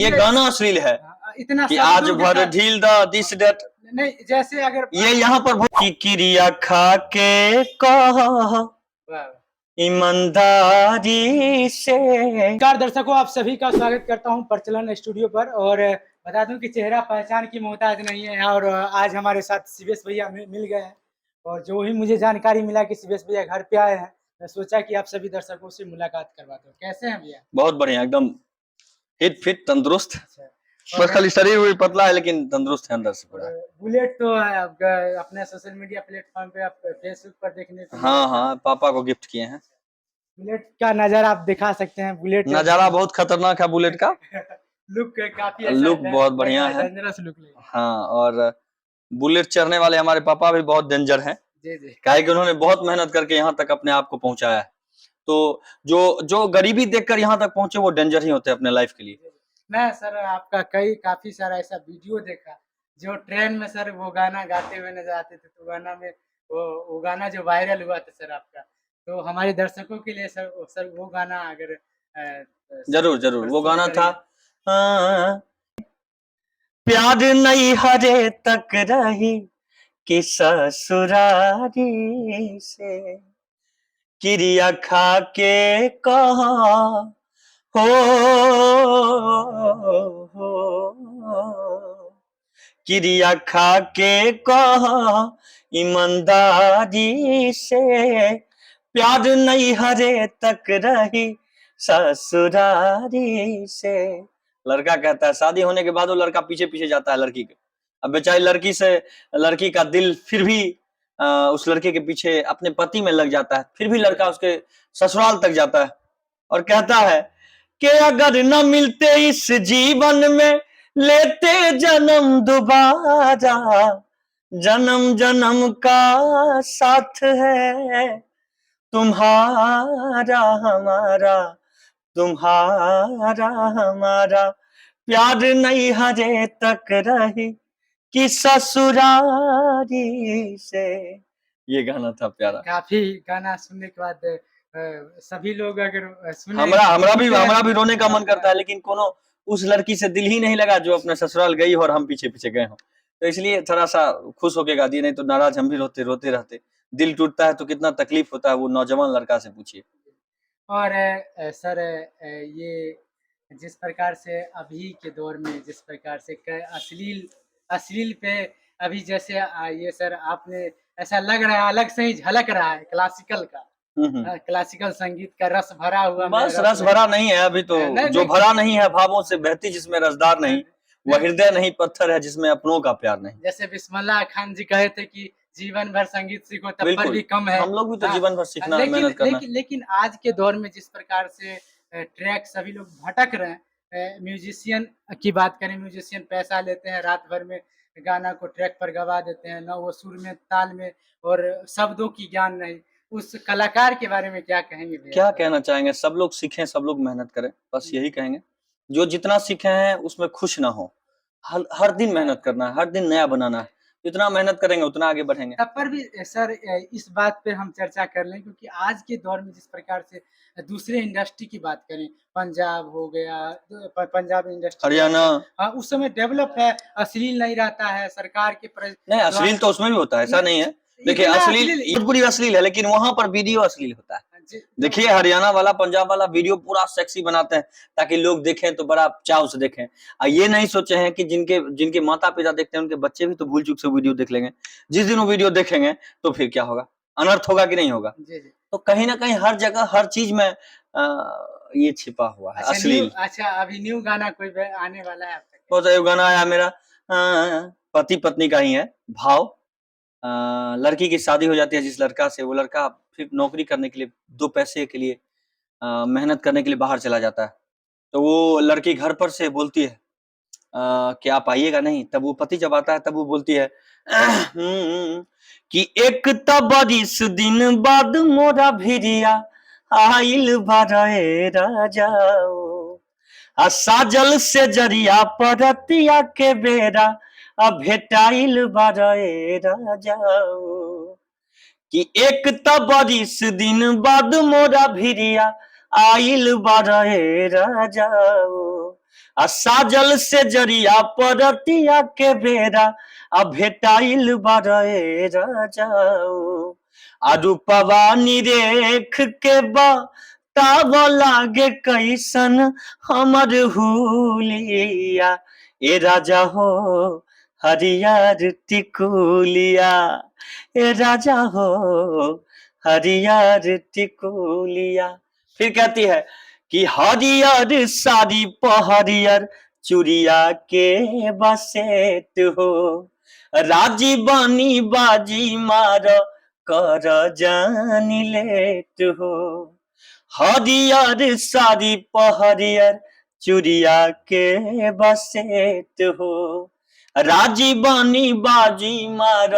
ये गाना अश्लील है इतना कि आज भर ढील द दिस डेट। नहीं, जैसे अगर ये यहाँ पर की क्रिया खा के कह ईमानदारी से। नमस्कार दर्शकों, आप सभी का स्वागत करता हूं प्रचलन स्टूडियो पर। और बता दूं कि चेहरा पहचान की मोहताज नहीं है, और आज हमारे साथ शिवेश भैया मिल गए हैं। और जो ही मुझे जानकारी मिला कि शिवेश भैया घर पे आए हैं, मैं सोचा कि आप सभी दर्शकों से मुलाकात करवाता हूँ। कैसे हैं भैया? बहुत बढ़िया, एकदम हिट फिट तंदुरुस्त। बस खाली शरीर भी पतला है लेकिन तंदुरुस्त है अंदर से पूरा। बुलेट तो अपने सोशल मीडिया प्लेटफॉर्म पे, आप फेसबुक पर देखने को हाँ, पापा को गिफ्ट किए हैं। बुलेट का नजारा आप दिखा सकते हैं। बुलेट नजारा बहुत खतरनाक है बुलेट का। लुक काफी लुक बहुत बढ़िया है, डेंजरस लुक। हाँ, और बुलेट चढ़ने वाले हमारे पापा भी बहुत डेंजर हैं। जी जी, काहे कि उन्होंने बहुत मेहनत करके यहाँ तक अपने आप को पहुंचाया है। तो जो गरीबी देखकर यहाँ तक पहुंचे वो डेंजर ही होते हैं अपने लाइफ के लिए। मैं सर आपका काफी सारा ऐसा वीडियो देखा जो ट्रेन में सर वो गाना गाते हुए नजर आते थे। तो गाना में वो गाना जो वायरल हुआ था सर आपका, तो हमारे दर्शकों के लिए सर वो गाना अगर जरूर वो गाना था प्यार नहीं हरे तक रही कि ससुरारी से क्रिया खा के कहा हो क्रिया खा के कहा ईमानदारी से प्यार नहीं हरे तक रही ससुरारी से। लड़का कहता है, शादी होने के बाद वो लड़का पीछे पीछे जाता है लड़की के। अब बेचारी लड़की का दिल फिर भी उस लड़के के पीछे अपने पति में लग जाता है। फिर भी लड़का उसके ससुराल तक जाता है और कहता है कि अगर न मिलते इस जीवन में लेते जन्म दोबारा, जन्म जन्म का साथ है तुम्हारा हमारा, तुम्हारा हमारा प्यार नहीं हरे तक रही कि ससुरारी से। ये गाना था प्यारा। काफी गाना सुनने के बाद सभी लोग अगर सुने, हमरा भी रोने का मन करता है, लेकिन कोनो उस लड़की से दिल ही नहीं लगा जो अपने ससुराल गई और हम पीछे पीछे गए हो। तो इसलिए थोड़ा सा खुश होके गा दिए, नहीं तो नाराज हम भी रोते रहते। दिल टूटता है तो कितना तकलीफ होता है, वो नौजवान लड़का से पूछिए। और सर ये जिस प्रकार से अभी के दौर में जिस प्रकार से अश्लील पे अभी जैसे ये सर आपने ऐसा लग रहा है अलग से ही झलक रहा है क्लासिकल का। क्लासिकल संगीत का रस भरा हुआ, बस रस भरा नहीं है अभी तो। जो भरा नहीं है भावों से बहती जिसमें रसदार नहीं, वह हृदय नहीं पत्थर है जिसमें अपनों का प्यार नहीं। जैसे बिस्मिल्लाह खान जी कहे थे कि जीवन भर संगीत सीखो तब पर भी कम है। हम लोग भी तो जीवन भर सीखना, मेहनत करना। लेकिन आज के दौर में जिस प्रकार से ट्रैक सभी लोग भटक रहे हैं, म्यूजिशियन की बात करें, म्यूजिशियन पैसा लेते हैं, रात भर में गाना को ट्रैक पर गवा देते हैं, न वो सुर में ताल में और शब्दों की ज्ञान नहीं। उस कलाकार के बारे में क्या कहेंगे? क्या कहना चाहेंगे? सब लोग सीखें, सब लोग मेहनत करें, बस यही कहेंगे। जो जितना सीखे हैं उसमें खुश ना हो। हर दिन मेहनत करना है, हर दिन नया बनाना है। जितना मेहनत करेंगे उतना आगे बढ़ेंगे। तब पर भी सर इस बात पे हम चर्चा कर लें, क्योंकि आज के दौर में जिस प्रकार से दूसरे इंडस्ट्री की बात करें, पंजाब हो गया, पंजाब इंडस्ट्री, हरियाणा, हाँ, उस समय डेवलप है, अश्लील नहीं रहता है सरकार के नहीं, अश्लील तो उसमें भी होता है, ऐसा नहीं है। देखिए अश्लील पूरी अश्लील है, लेकिन वहां पर वीडियो अश्लील होता है। देखिए हरियाणा वाला, पंजाब वाला वीडियो पूरा सेक्सी बनाते हैं ताकि लोग देखें तो बड़ा चाव से देखें। ये नहीं सोचे हैं कि जिनके माता पिता देखते हैं उनके बच्चे भी तो भूल चूक से वीडियो देख लेंगे। जिस दिन वो वीडियो देखेंगे तो फिर क्या होगा? अनर्थ होगा कि नहीं होगा? तो कहीं ना कहीं हर जगह हर चीज में ये छिपा हुआ है अश्लील। अच्छा, अभी न्यू गाना कोई आने वाला है? बहुत सारे गाना आया मेरा, पति पत्नी का ही है भाव। लड़की की शादी हो जाती है जिस लड़का से, वो लड़का फिर नौकरी करने के लिए, 2 पैसे के लिए मेहनत करने के लिए बाहर चला जाता है। तो वो लड़की घर पर से बोलती है कि आप आइएगा नहीं। तब वो पति जब आता है तब वो बोलती है कि एक बरिस दिन बाद मोरा भिरिया आइल बारे राजाओ, साजल से जरिया परतिया के बेरा अब भेटाइल बारे राजाओ, कि एक बरिस दिन बाद मोरा भिरिया आइल बारे राजाओ, आ साजल से जरिया परतिया के बेरा आ भेटाइल बारे राजाओ आ रूपवा निरेख के बताव लागे कैसन हमर हुलिया ए राजा हो हरियर टिकुलिया ए राजा हो हरियर टिकुलिया। फिर कहती है कि हरियर साड़ी पहरियर चुरिया के बसेत हो राजी बनी बाजी मार कर जानी लेत हो हरियर साड़ी पहरियर चुरिया के बसेत हो राजी बनी बाजी मार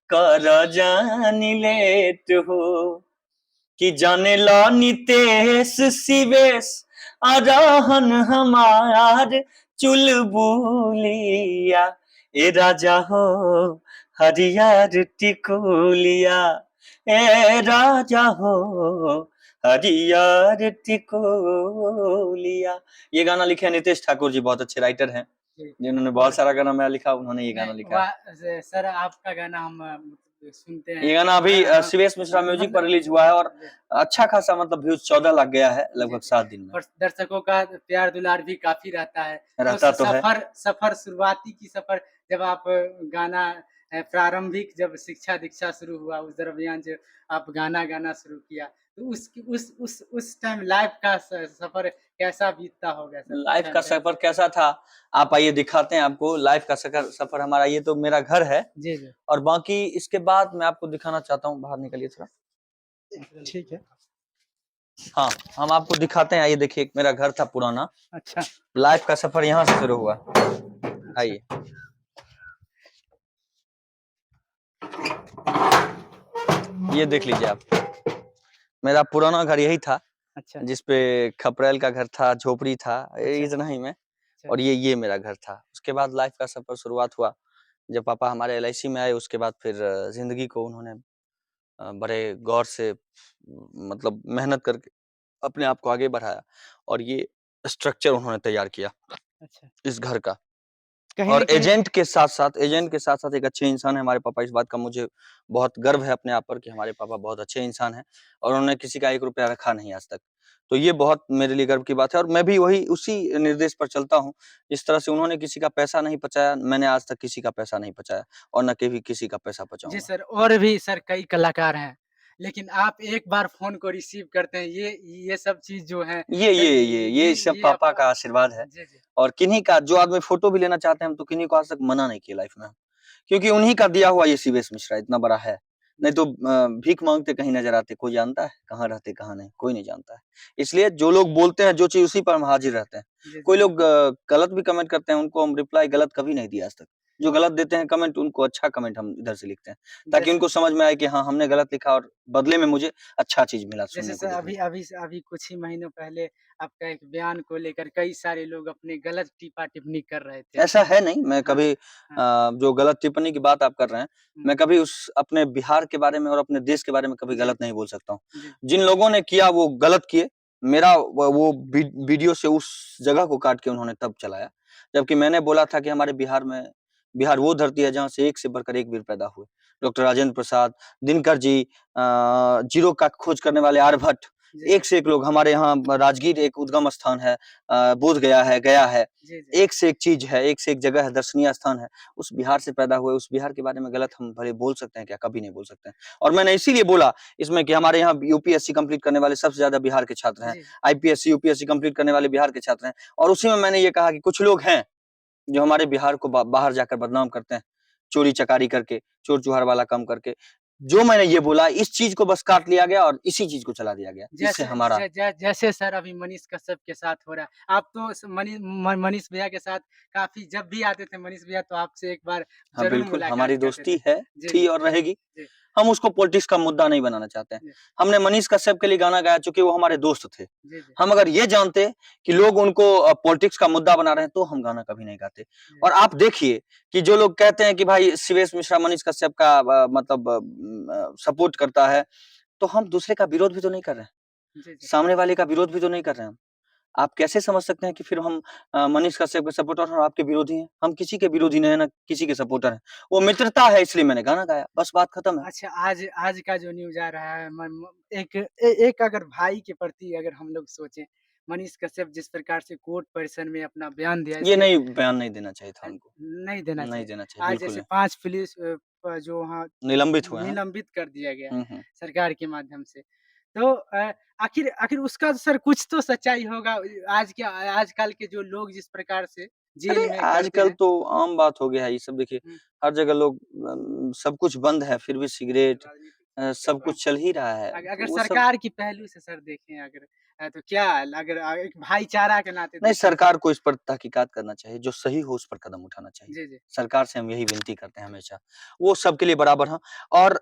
कर जानी लेत हो कि जाने ला नितेश शिवेश अरहन हमार चुलबुलिया ए राजा हो हरियर टिकुलिया ए राजा हो हरियर टिकुलिया। ये गाना लिखे हैं नितेश ठाकुर जी, बहुत अच्छे राइटर हैं जिन्होंने बहुत सारा गाना मेरा लिखा, उन्होंने ये गाना लिखा है। सर आपका गाना हम सुनते हैं। ये गाना अभी शिवेश मिश्रा म्यूजिक पर रिलीज हुआ है और अच्छा खासा मतलब व्यूज 14 लाख गया है लगभग 7 दिन में। और दर्शकों का प्यार दुलार भी काफी रहता है। रहता तो है। सफर शुरुआती की सफर जब आप गाना प्रारंभिक जब शिक्षा दीक्षा शुरू हुआ उस दरमियान जब आप गाना गाना शुरू किया तो उस टाइम लाइफ का सफर कैसा बीतता होगा सर? लाइफ का सफर कैसा था आप आइए दिखाते हैं आपको। लाइफ का सफर हमारा, ये तो मेरा घर है जी जी। और बाकी इसके बाद मैं आपको दिखाना चाहता हूँ, बाहर निकलिए थोड़ा। ठीक है। हाँ हम आपको दिखाते हैं, आइए देखिए मेरा घर था पुराना। अच्छा। लाइफ का सफर यहाँ से शुरू हुआ। आइए ये देख लीजिए आप, मेरा पुराना घर यही था। अच्छा। जिसपे खपरेल का घर था, झोपड़ी था, इतना ही में। और ये मेरा घर था। उसके बाद लाइफ का सफर शुरुआत हुआ जब पापा हमारे LIC में आए। उसके बाद फिर जिंदगी को उन्होंने बड़े गौर से मतलब मेहनत करके अपने आप को आगे बढ़ाया और ये स्ट्रक्चर उन्होंने तैयार किया। अच्छा। इस घर का। और एजेंट के साथ-साथ एक अच्छे इंसान है हमारे पापा। इस बात का मुझे बहुत गर्व है अपने आप पर कि हमारे पापा बहुत अच्छे इंसान हैं और उन्होंने किसी का 1 रुपया रखा नहीं आज तक। तो ये बहुत मेरे लिए गर्व की बात है और मैं भी उसी निर्देश पर चलता हूँ। इस तरह से उन्होंने किसी का पैसा नहीं बचाया, मैंने आज तक किसी का पैसा नहीं बचाया और ना कभी किसी का पैसा बचाऊँगा। जी सर, और भी सर कई कलाकार हैं, लेकिन आप एक बार फ़ोन को रिसीव करते हैं, ये सब चीज़ जो है ये सब पापा का आशीर्वाद है। जी, जी। और किन्हीं का, जो आदमी फोटो भी लेना चाहते हैं हम तो किन्हीं को आज तक मना नहीं किया लाइफ में, क्योंकि उन्हीं का दिया हुआ ये शिवेश मिश्रा इतना बड़ा है। नहीं तो भीख मांगते कहीं नजर आते, कोई जानता है कहाँ रहते कहाँ नहीं, कोई नहीं जानता है। इसलिए जो लोग बोलते हैं जो चीज उसी पर हम हाजिर रहते हैं। कोई लोग गलत भी कमेंट करते हैं, उनको हम रिप्लाई गलत कभी नहीं दिया आज तक। जो गलत देते हैं कमेंट, उनको अच्छा कमेंट हम इधर से लिखते हैं ताकि उनको समझ में आए कि हाँ हमने गलत लिखा और बदले में मुझे अच्छा चीज मिला सुनने जैसे को। सर अभी कुछ ही महीनों पहले आपका एक बयान को लेकर कई सारे लोग अपने गलत टिप्पणी कर रहे थे। ऐसा है नहीं, मैं हाँ, कभी जो गलत टिप्पणी की बात आप कर रहे हैं, मैं कभी उस अपने बिहार के बारे में और अपने देश के बारे में कभी गलत नहीं बोल सकता हूँ। जिन लोगों ने किया वो गलत किए, मेरा वो वीडियो से उस जगह को काट के उन्होंने तब चलाया, जबकि मैंने बोला था कि हमारे बिहार वो धरती है जहाँ से एक से बढ़कर एक वीर पैदा हुए। डॉक्टर राजेंद्र प्रसाद, दिनकर जी, जीरो का खोज करने वाले आर्यभट्ट, एक से एक लोग। हमारे यहाँ राजगीर एक उद्गम स्थान है, बोधगया है, गया है, एक से एक चीज है, एक से एक जगह है, दर्शनीय स्थान है। उस बिहार से पैदा हुए, उस बिहार के बारे में गलत हम भले बोल सकते हैं क्या? कभी नहीं बोल सकते हैं। और मैंने इसीलिए बोला इसमें कि हमारे यहाँ UPSC कंप्लीट करने वाले सबसे ज्यादा बिहार के छात्र हैं, IPSC UPSC कंप्लीट करने वाले बिहार के छात्र हैं। और उसी में मैंने ये कहा कि कुछ लोग हैं जो हमारे बिहार को बाहर जाकर बदनाम करते हैं, चोरी चकारी करके, चोर चुहार वाला काम करके। जो मैंने ये बोला इस चीज को बस काट लिया गया और इसी चीज को चला दिया गया। इससे हमारा जैसे सर अभी मनीष कश्यप के साथ हो रहा है, आप तो मनीष भैया के साथ काफी जब भी आते थे मनीष भैया तो आपसे एक बार हाँ जरूर बिल्कुल, मुलाकात हमारी करते दोस्ती थे। है, थी और रहेगी। हम उसको पॉलिटिक्स का मुद्दा नहीं बनाना चाहते हैं। हमने मनीष कश्यप के लिए गाना गाया चूंकि वो हमारे दोस्त थे। हम अगर ये जानते कि लोग उनको पॉलिटिक्स का मुद्दा बना रहे हैं तो हम गाना कभी नहीं गाते। और आप देखिए कि जो लोग कहते हैं कि भाई शिवेश मिश्रा मनीष कश्यप का मतलब सपोर्ट करता है, तो हम दूसरे का विरोध भी तो नहीं कर रहे हैं, सामने वाले का विरोध भी तो नहीं कर रहे हैं। आप कैसे समझ सकते हैं कि फिर हम मनीष कश्यप के सपोर्टर हैं और आपके विरोधी हैं? हम किसी के विरोधी नहीं है, ना किसी के सपोर्टर हैं। वो मित्रता है इसलिए मैंने गाना गाया, बस बात खत्म है। अच्छा, आज आज का जो न्यूज़ आ रहा है म म एक अगर भाई के प्रति अगर हम लोग सोचें, मनीष कश्यप जिस प्रकार से कोर्ट परिसर में अपना बयान दिया, ये इसके नहीं बयान नहीं देना चाहिए था उनको, नहीं देना नहीं चाहिए। देना चाहिए, आज बिल्कुल जैसे नहीं। 5 पुलिस जो वहाँ निलंबित हुए हैं। निलंबित कर दिया गया हुँ, हुँ। सरकार के माध्यम से। तो आखिर आखिर उसका सर कुछ तो सच्चाई होगा। आज के आजकल के जो लोग जिस प्रकार से अरे! जेल में करते आजकल हैं। तो आम बात हो गया है ये सब देखिए, हुँ, हर जगह लोग सब कुछ बंद है, फिर भी सिगरेट सब कुछ चल ही रहा है, तो अगर वो सब सरकार की पहलू से सर देखें अगर तो क्या अगर एक भाईचारा के नाते नहीं, देखा जाए। सरकार को इस पर तहकीकात करना चाहिए, जो सही हो उस पर कदम उठाना चाहिए। जी, जी। सरकार से हम यही विनती करते हैं हमेशा, वो सबके लिए बराबर हैं और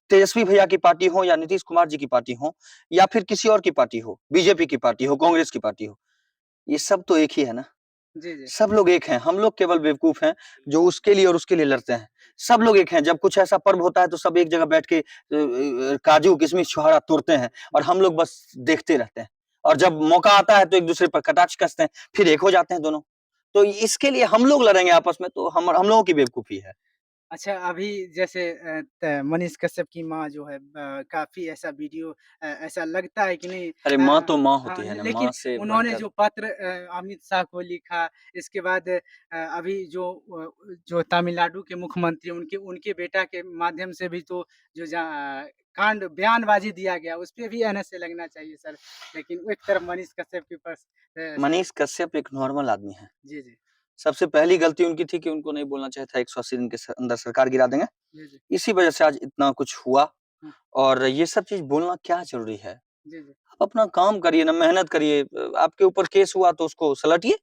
तेजस्वी भैया की पार्टी हो या नीतीश कुमार जी की पार्टी हो या फिर किसी और की पार्टी हो, बीजेपी की पार्टी हो, कांग्रेस की पार्टी हो, ये सब तो एक ही है ना। जी, जी। सब लोग एक हैं, हम लोग केवल बेवकूफ़ हैं, जो उसके लिए और उसके लिए लड़ते हैं। सब लोग एक हैं, जब कुछ ऐसा पर्व होता है तो सब एक जगह बैठ के काजू, किशमिश, छुहारा तोड़ते हैं और हम लोग बस देखते रहते हैं। और जब मौका आता है तो एक-दूसरे पर कटाक्ष कसते हैं, फिर एक हो जाते हैं दोनों। तो इसके लिए हम लोग लड़ेंगे आपस में तो हम लोगों की बेवकूफ़ी है। अच्छा, अभी जैसे त मनीष कश्यप की माँ जो है काफ़ी ऐसा वीडियो ऐसा लगता है कि नहीं अरे माँ तो माँ होती हाँ, है ना, माँ लेकिन से उन्होंने बढ़कर जो पत्र अमित शाह को लिखा, इसके बाद अभी जो तमिलनाडु के मुख्यमंत्री उनके उनके बेटा के माध्यम से भी तो जो कांड बयानबाज़ी दिया गया, उसपे भी एनएसए लगना चाहिए सर। लेकिन एक तरफ मनीष कश्यप के पास सर। मनीष कश्यप एक नॉर्मल आदमी है। जी, जी। सबसे पहली गलती उनकी थी कि उनको नहीं बोलना चाहिए था 180 दिन के अंदर सरकार गिरा देंगे। जी, जी। इसी वजह से आज इतना कुछ हुआ हुँ, और ये सब चीज़ बोलना क्या ज़रूरी है? जी, जी। आप अपना काम करिए ना, मेहनत करिए। आपके ऊपर केस हुआ तो उसको सलटिए।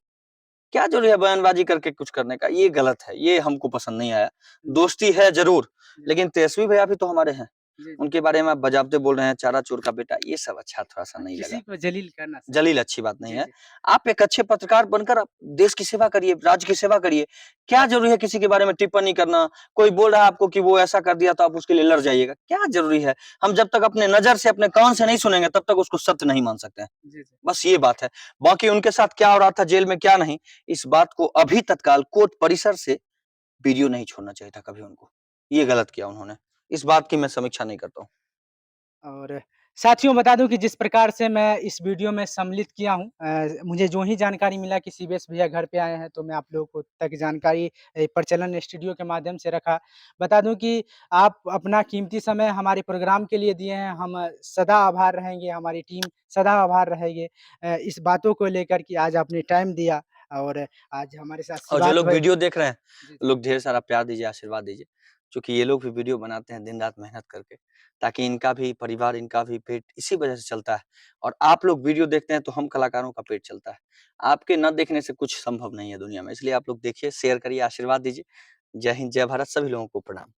क्या ज़रूरी है बयानबाज़ी करके कुछ करने का? ये गलत है, ये हमको पसंद नहीं आया। जी, दोस्ती है ज़रूर, जी। लेकिन तेजस्वी भैया भी तो हमारे हैं। जी, जी। उनके बारे में आप बजावते बोल रहे हैं, चारा चोर का बेटा, ये सब अच्छा थोड़ा-सा नहीं किसी लगा। को जलील करना सही जलील नहीं। अच्छी बात नहीं जी, है। जी। आप एक अच्छे पत्रकार बनकर आप देश की सेवा करिए, राज्य की सेवा करिए। क्या ज़रूरी है किसी के बारे में टिप्पणी करना? कोई बोल रहा है आपको कि वो ऐसा कर दिया तो आप उसके लिए लड़ जाइएगा। क्या ज़रूरी है? हम जब तक अपने नज़र से, अपने कान से नहीं सुनेंगे तब तक उसको सत्य नहीं मान सकते हैं। जी, जी। बस ये बात है। बाकी उनके साथ क्या हो रहा था जेल में क्या नहीं, इस बात को अभी तत्काल कोर्ट परिसर से वीडियो नहीं छोड़ना चाहिए था कभी उनको। ये गलत किया उन्होंने। इस बात की मैं समीक्षा नहीं करता हूँ। और साथियों बता दूँ कि जिस प्रकार से मैं इस वीडियो में सम्मिलित किया हूँ मुझे जो ही जानकारी मिला कि सीबीएस भैया घर पे आए हैं तो मैं आप लोगों को तक जानकारी प्रचलन स्टूडियो के माध्यम से रखा। बता दूँ कि आप अपना कीमती समय हमारे प्रोग्राम के लिए दिए हैं, हम सदा आभार रहेंगे, हमारी टीम सदा आभार रहेंगे इस बातों को लेकर कि आज आपने टाइम दिया और आज हमारे साथ सी और जो बात लोग हुई। वीडियो देख रहे हैं, जी, जी। लोग ढेर सारा प्यार दीजिए, आशीर्वाद दीजिए। चूँकि ये लोग भी वीडियो बनाते हैं दिन-रात मेहनत करके, ताकि इनका भी परिवार, इनका भी पेट इसी वजह से चलता है। और आप लोग वीडियो देखते हैं तो हम कलाकारों का पेट चलता है। आपके ना देखने से कुछ संभव नहीं है दुनिया में, इसलिए आप लोग देखिए, शेयर करिए, आशीर्वाद दीजिए। जय हिंद, जय भारत, सभी लोगों को प्रणाम।